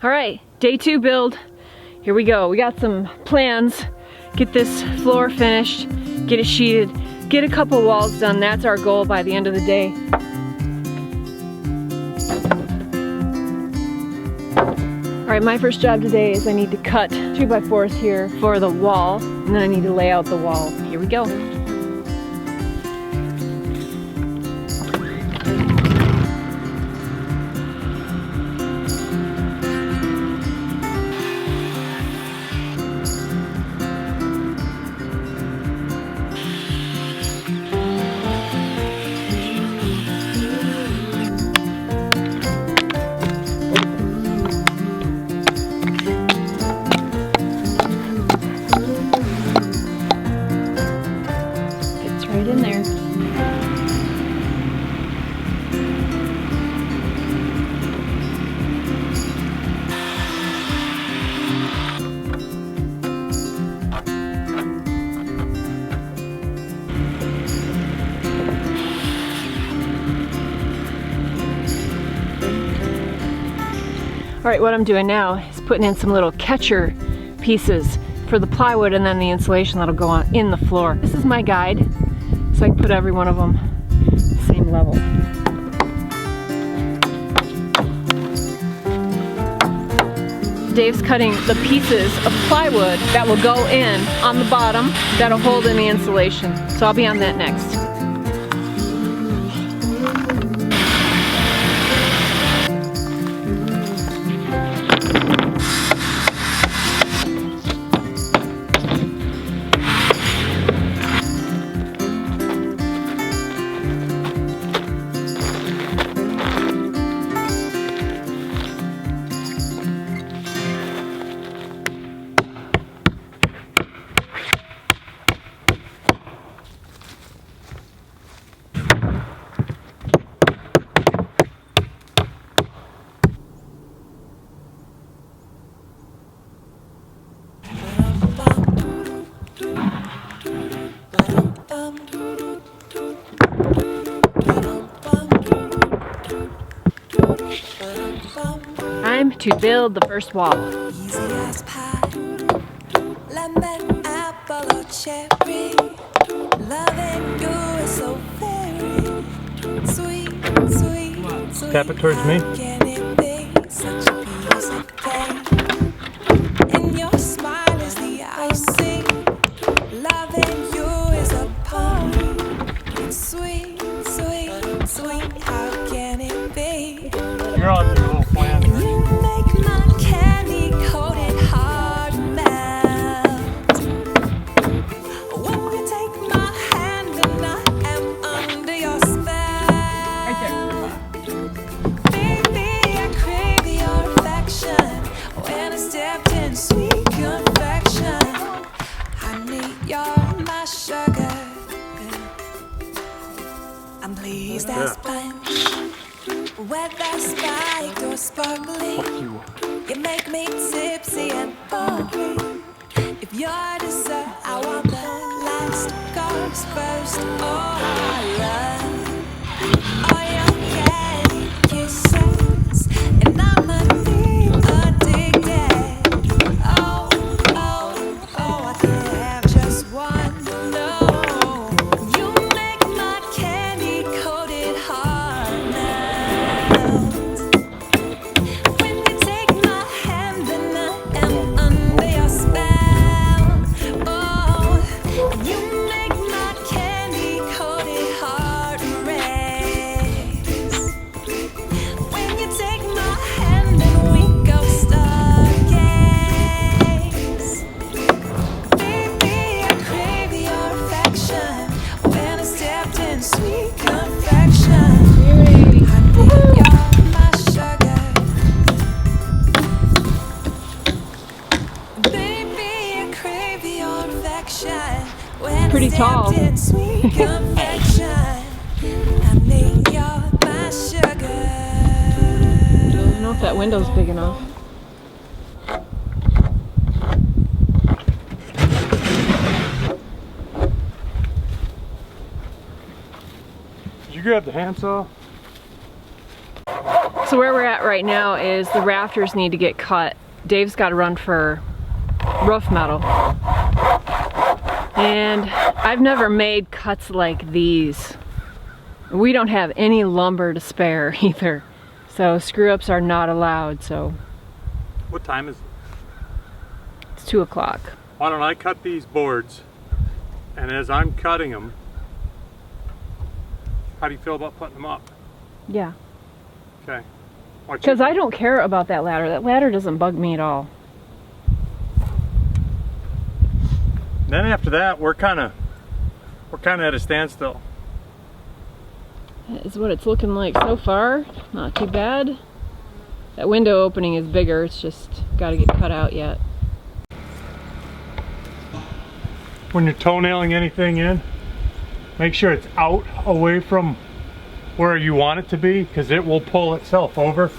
All right, day 2 build. Here we go. We got some plans. Get this floor finished, get it sheeted, get a couple walls done. That's our goal by the end of the day. All right, my first job today is I need to cut 2x4s here for the wall, and then I need to lay out the wall. Here we go. Right in there. All right, what I'm doing now is putting in some little catcher pieces for the plywood and then the insulation that'll go on in the floor. This is my guide. So I can put every one of them same level. Dave's cutting the pieces of plywood that will go in on the bottom that'll hold in the insulation. So I'll be on that next. Time to build the first wall. Easy as pie, lemon, apple, or cherry. Loving you is so very sweet, sweet, sweet. Tap it towards me. How can it be such a piece of cake? And your smile is the icing. Loving you is a poem. It's sweet, sweet, sweet. How can it be? You're on your little plan. You make my candy coated heart melt. When you take my hand and I am under your spell. Right there. Baby, I crave your affection. When I stepped in sweet confection, honey, you're my sugar. I'm pleased as punch. Whether spiked or sparkling, you make me tipsy and bubbly. If you're dessert, I want the last course first. Oh, I love all your candy kisses, and I'm addicted. Oh, oh, oh, I can't have just one. No, you make my candy coated heart melt. When you take my hand and I am under your spell. Oh, you make my candy coated heart race. When you take my hand and we go stargaze. Baby, I crave your affection. When I stepped in sweet confection, honey, you're my sugar. Baby, I crave your affection. When Pretty I tall. stepped in sweet confection, honey, you're my sugar. I don't know if that window's big enough. Did you grab the handsaw? So where we're at right now is the rafters need to get cut. Dave's got to run for roof metal. And I've never made cuts like these. We don't have any lumber to spare either. So screw-ups are not allowed, so. What time is it? It's 2 o'clock. Why don't I cut these boards, and as I'm cutting them, how do you feel about putting them up? Yeah. Okay. Because I don't care about that ladder. That ladder doesn't bug me at all. Then after that, we're kind of at a standstill. That is what it's looking like so far. Not too bad. That window opening is bigger. It's just got to get cut out yet. When you're toenailing anything in, make sure it's out away from where you want it to be, because it will pull itself over.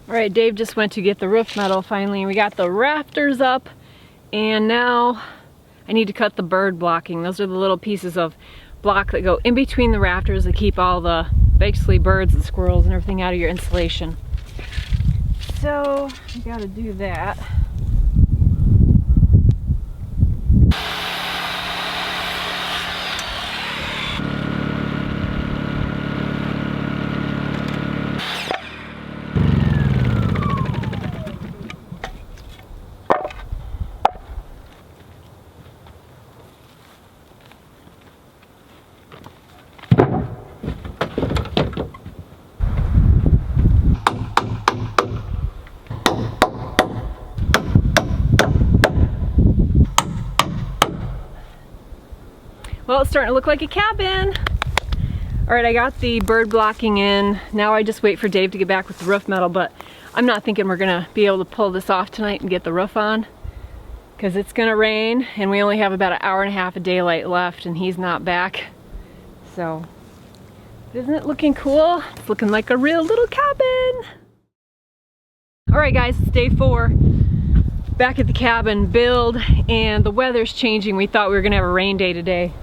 Alright, Dave just went to get the roof metal finally. We got the rafters up, and now I need to cut the bird blocking. Those are the little pieces of block that go in between the rafters that keep all the, basically, birds and squirrels and everything out of your insulation. So, we gotta do that. Well, it's starting to look like a cabin. All right, I got the bird blocking in. Now I just wait for Dave to get back with the roof metal, but I'm not thinking we're gonna be able to pull this off tonight and get the roof on, because it's gonna rain and we only have about an hour and a half of daylight left and he's not back. So, isn't it looking cool? It's looking like a real little cabin. All right guys, it's day 4. Back at the cabin build, and the weather's changing. We thought we were gonna have a rain day today.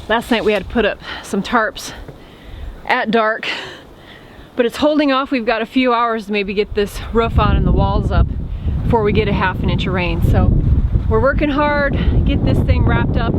Last night we had to put up some tarps at dark, but it's holding off. We've got a few hours to maybe get this roof on and the walls up before we get a ½ inch of rain. So we're working hard, get this thing wrapped up.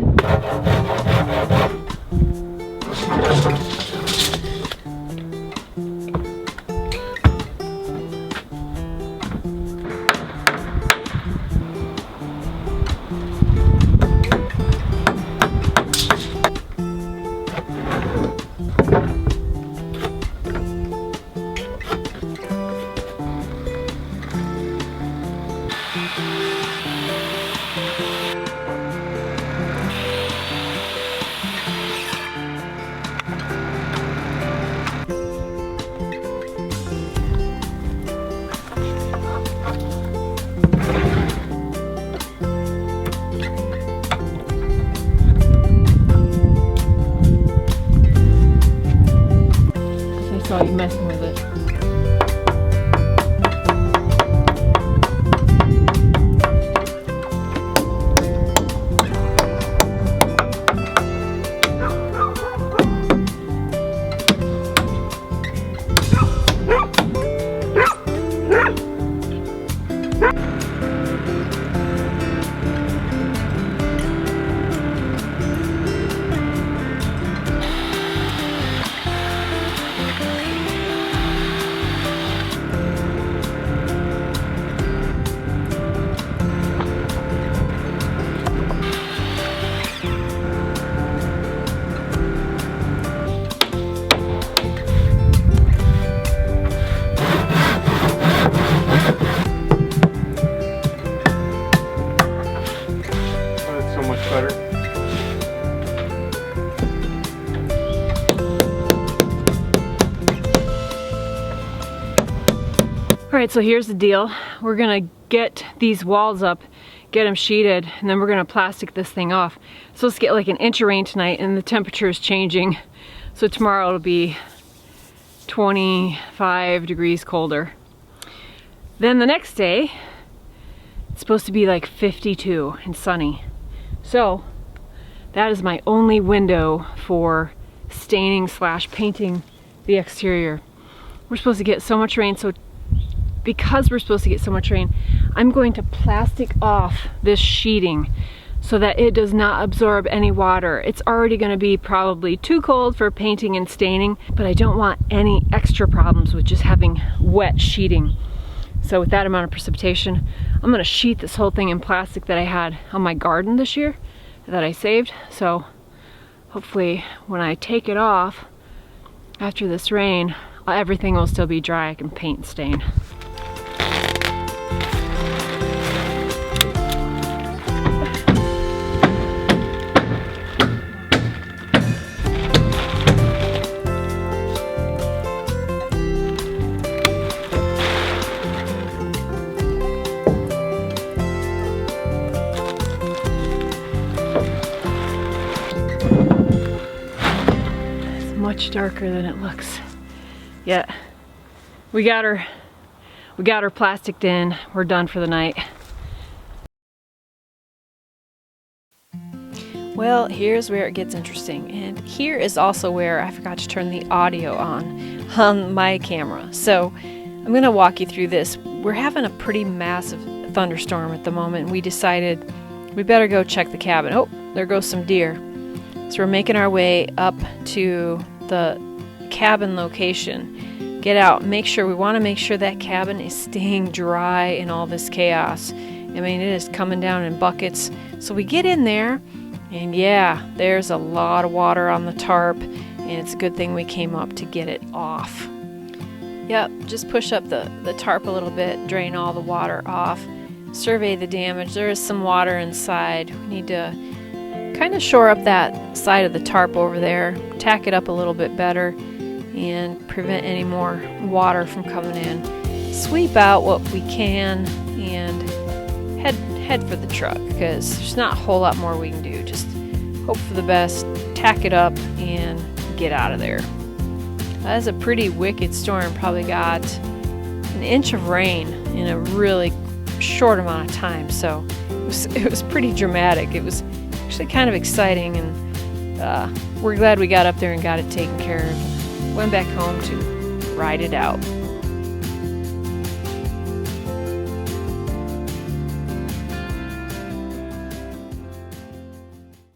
better. All right, so here's the deal. We're gonna get these walls up, get them sheeted, and then we're gonna plastic this thing off. So let's get like an inch of rain tonight, and the temperature is changing. So tomorrow it'll be 25 degrees colder. Then the next day, it's supposed to be like 52 and sunny. So that is my only window for staining / painting the exterior. We're supposed to get so much rain, so because we're supposed to get so much rain, I'm going to plastic off this sheeting so that it does not absorb any water. It's already going to be probably too cold for painting and staining, but I don't want any extra problems with just having wet sheeting. So with that amount of precipitation, I'm going to sheet this whole thing in plastic that I had on my garden this year that I saved. So hopefully when I take it off after this rain, everything will still be dry. I can paint and stain. Much darker than it looks. Yeah, we got her plasticed in. We're done for the night. Well, here's where it gets interesting, and here is also where I forgot to turn the audio on my camera. So I'm gonna walk you through this. We're having a pretty massive thunderstorm at the moment, and we decided we better go check the cabin. Oh, there goes some deer. So we're making our way up to the cabin location. Get out, we want to make sure that cabin is staying dry in all this chaos. I mean, it is coming down in buckets. So we get in there, and yeah, there's a lot of water on the tarp, and it's a good thing we came up to get it off. Yep, just push up the tarp a little bit, drain all the water off, survey the damage. There is some water inside. We need to kind of shore up that side of the tarp over there, tack it up a little bit better, and prevent any more water from coming in. Sweep out what we can and head for the truck, because there's not a whole lot more we can do. Just hope for the best, tack it up, and get out of there. That's a pretty wicked storm. Probably got an inch of rain in a really short amount of time, so it was pretty dramatic. It was actually kind of exciting, and we're glad we got up there and got it taken care of. Went back home to ride it out.